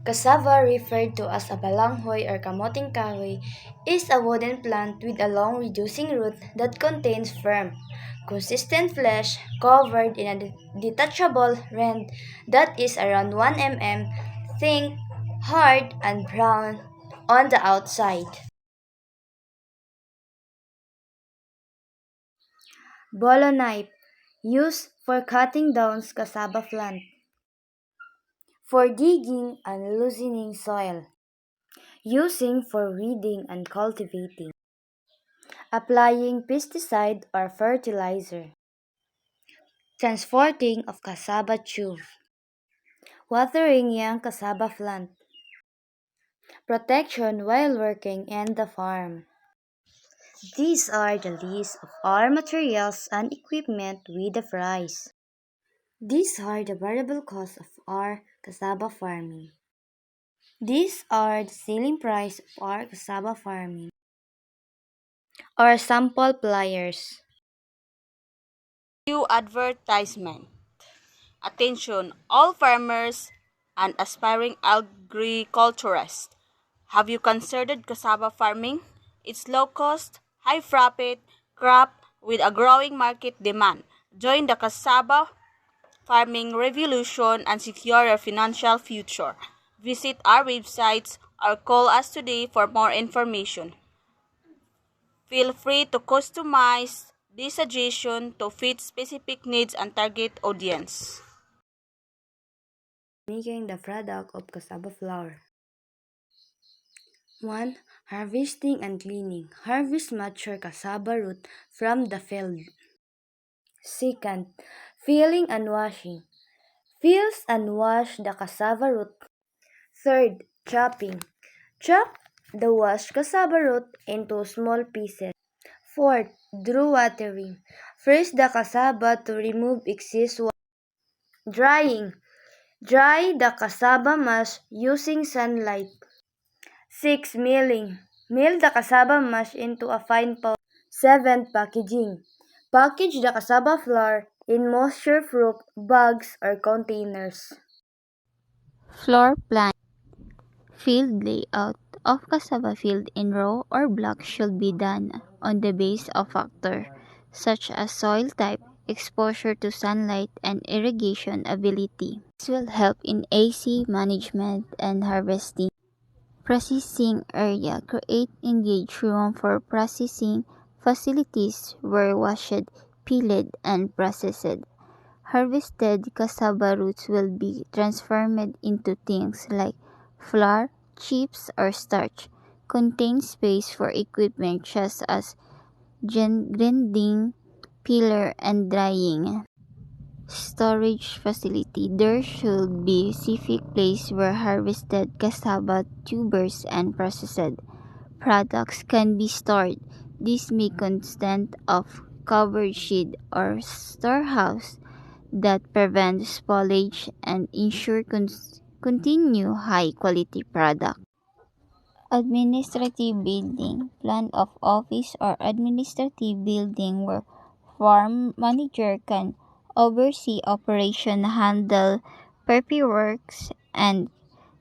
Cassava, referred to as a balanghoy or kamoting kahoy, is a wooden plant with a long reducing root that contains firm, consistent flesh covered in a detachable rind that is around 1 mm thick, hard, and brown on the outside. Bolo knife, used for cutting down cassava plant, for digging and loosening soil, using for weeding and cultivating, applying pesticide or fertilizer, transporting of cassava tube, watering young cassava plant, protection while working in the farm. These are the list of all materials and equipment with the price. These are the variable costs of our cassava farming. These are the selling price of our cassava farming. Our sample pliers. New advertisement. Attention, all farmers and aspiring agriculturists. Have you considered cassava farming? It's low cost, high profit crop with a growing market demand. Join the cassava farming revolution and secure your financial future. Visit our websites or call us today for more information. Feel free to customize this suggestion to fit specific needs and target audience. Making the product of cassava flour. 1. Harvesting and cleaning. Harvest mature cassava root from the field. Second, peeling and washing. Peels and wash the cassava root. Third, chopping. Chop the washed cassava root into small pieces. Fourth, drew watering. Freeze the cassava to remove excess water. Drying. Dry the cassava mash using sunlight. 6. Milling. Mill the cassava mash into a fine powder. 7. Packaging. Package the cassava flour in moisture-proof bags or containers. Floor plan. Field layout of cassava field in row or block should be done on the base of factor such as soil type, exposure to sunlight, and irrigation ability. This will help in AC management and harvesting. Processing area. Create engaged room for processing facilities where washed, peeled, and processed. Harvested cassava roots will be transformed into things like flour, chips, or starch. Contain space for equipment such as grinding, peeler, and drying. Storage facility. There should be a specific place where harvested cassava tubers and processed products can be stored. This may consist of covered shed or storehouse that prevent spoilage and ensure continue high quality product. Administrative building. Plan of office or administrative building where farm manager can oversee operation, handle paperwork, and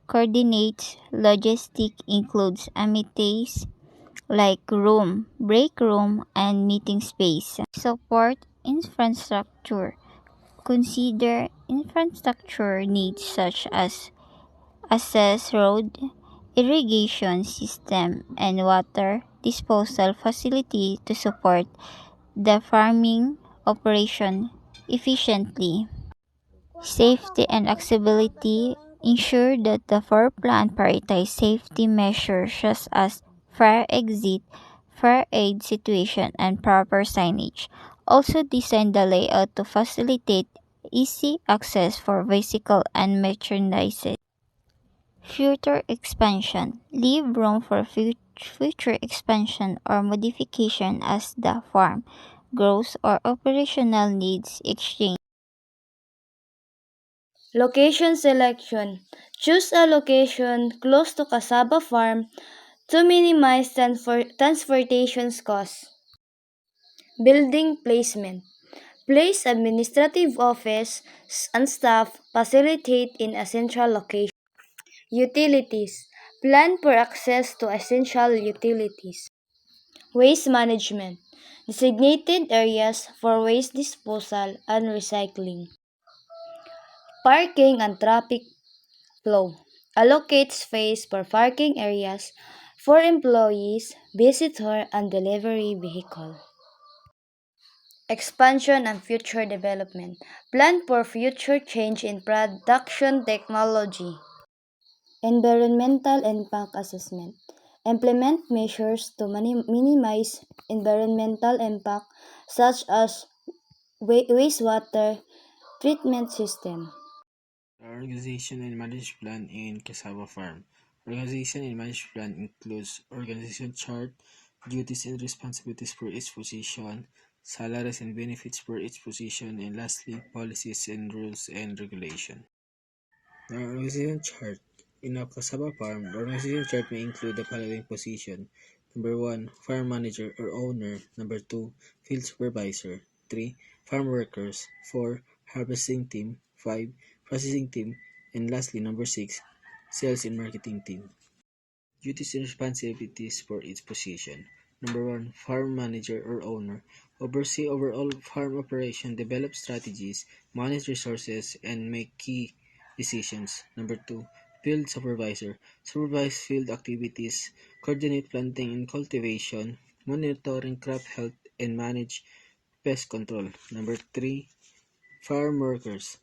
coordinate logistic includes amenities like room, break room, and meeting space. Support infrastructure. Consider infrastructure needs such as access road, irrigation system, and water disposal facility to support the farming operation efficiently. Safety and accessibility. Ensure that the floor plan prioritize safety measures such as fire exit, fire aid situation, and proper signage. Also design the layout to facilitate easy access for vehicle and merchandise. Future expansion. Leave room for future expansion or modification as the farm grows or operational needs exchange. Location selection. Choose a location close to cassava farm to minimize transportation costs. Building placement. Place administrative office and staff facilitate in a central location. Utilities. Plan for access to essential utilities. Waste management. Designated areas for waste disposal and recycling. Parking and traffic flow. Allocate space for parking areas for employees, visitor, and delivery vehicle. Expansion and future development. Plan for future change in production technology. Environmental impact assessment. Implement measures to minimize environmental impact such as wastewater treatment system. Organization and Management Plan in Cassava Farm. Organization and Management Plan includes organization chart, duties and responsibilities for each position, salaries and benefits for each position, and lastly, policies and rules and regulation. The organization chart. In a cassava farm, the organization chart may include the following position. Number 1, farm manager or owner. Number 2, field supervisor. 3, farm workers. 4, harvesting team. 5, processing team. And lastly, number 6, sales and marketing team. Duties and responsibilities for each position. Number 1, farm manager or owner. Oversee overall farm operation, develop strategies, manage resources, and make key decisions. Number 2, field supervisor. Supervise field activities, coordinate planting and cultivation, monitoring crop health, and manage pest control. Number 3, farm workers.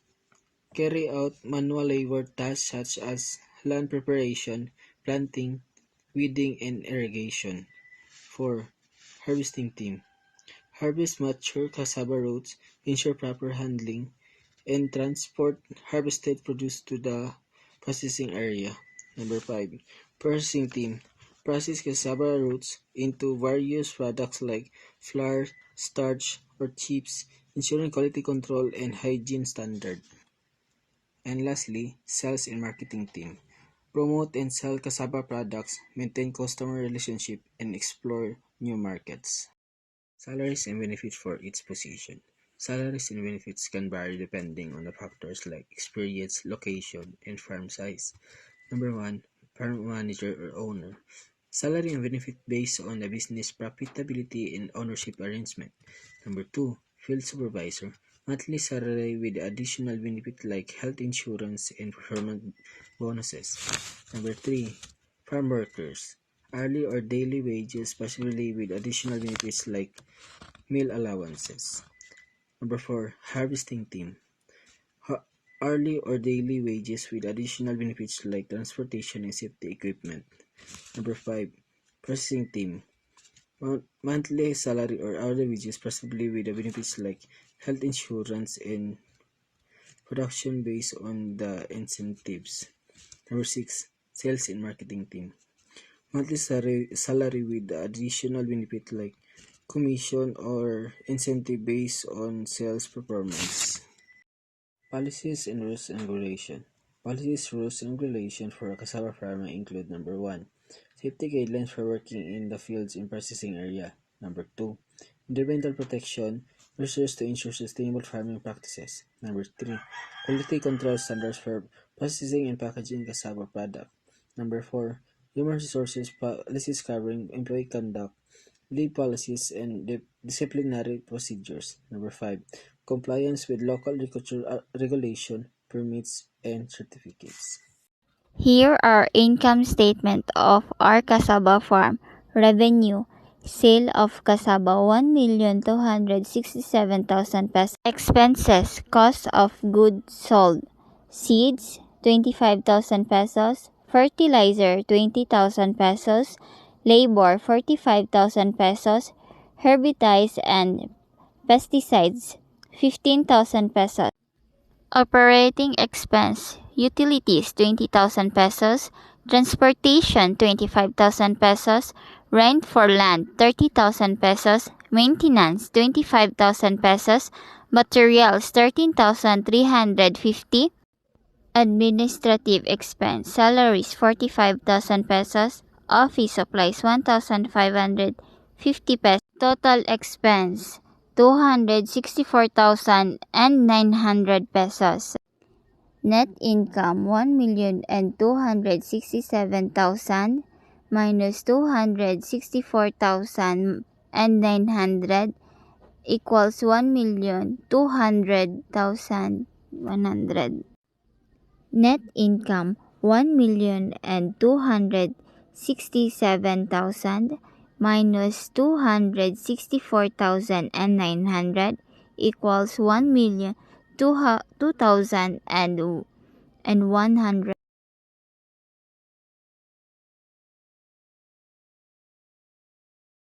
Carry out manual labor tasks such as land preparation, planting, weeding, and irrigation. 4. Harvesting team. Harvest mature cassava roots, ensure proper handling, and transport harvested produce to the processing area. Number 5. Processing team. Process cassava roots into various products like flour, starch, or chips, ensuring quality control and hygiene standard. And lastly, sales and marketing team. Promote and sell cassava products, maintain customer relationship, and explore new markets. Salaries and benefits for each position. Salaries and benefits can vary depending on the factors like experience, location, and farm size. Number 1, farm manager or owner. Salary and benefit based on the business profitability and ownership arrangement. Number 2, field supervisor. Monthly salary with additional benefit like health insurance and performance bonuses. Number 3, farm workers. Hourly or daily wages, possibly with additional benefits like meal allowances. Number 4, harvesting team. Hourly or daily wages with additional benefits like transportation and safety equipment. Number 5, processing team. Monthly salary or hourly wages, possibly with the benefits like health insurance and production based on the incentives. Number 6, sales and marketing team. Monthly salary with additional benefit like commission or incentive based on sales performance. Policies and rules and regulation. Policies, rules, and regulation for a cassava farmer include number 1, safety guidelines for working in the fields and processing area. Number 2, environmental protection, measures to ensure sustainable farming practices. Number 3, quality control standards for processing and packaging cassava product. Number 4, human resources policies covering employee conduct, leave policies, and disciplinary procedures. Number 5, compliance with local agriculture regulation, permits, and certificates. Here are income statement of our cassava farm. Revenue. Sale of cassava 1,267,000 pesos. Expenses. Cost of goods sold. Seeds 25,000 pesos. Fertilizer 20,000 pesos. Labor 45,000 pesos. Herbicides and pesticides 15,000 pesos. Operating expense, utilities 20,000 pesos, transportation 25,000 pesos, rent for land 30,000 pesos, maintenance 25,000 pesos, materials 13,350, administrative expense, salaries 45,000 pesos, office supplies 1,550 pesos, total expense 264,900 pesos. Net income 1,267,000 minus 264,900 equals 1,200,100. Net income 1,267,000 minus 264,900 equals 1,200,100.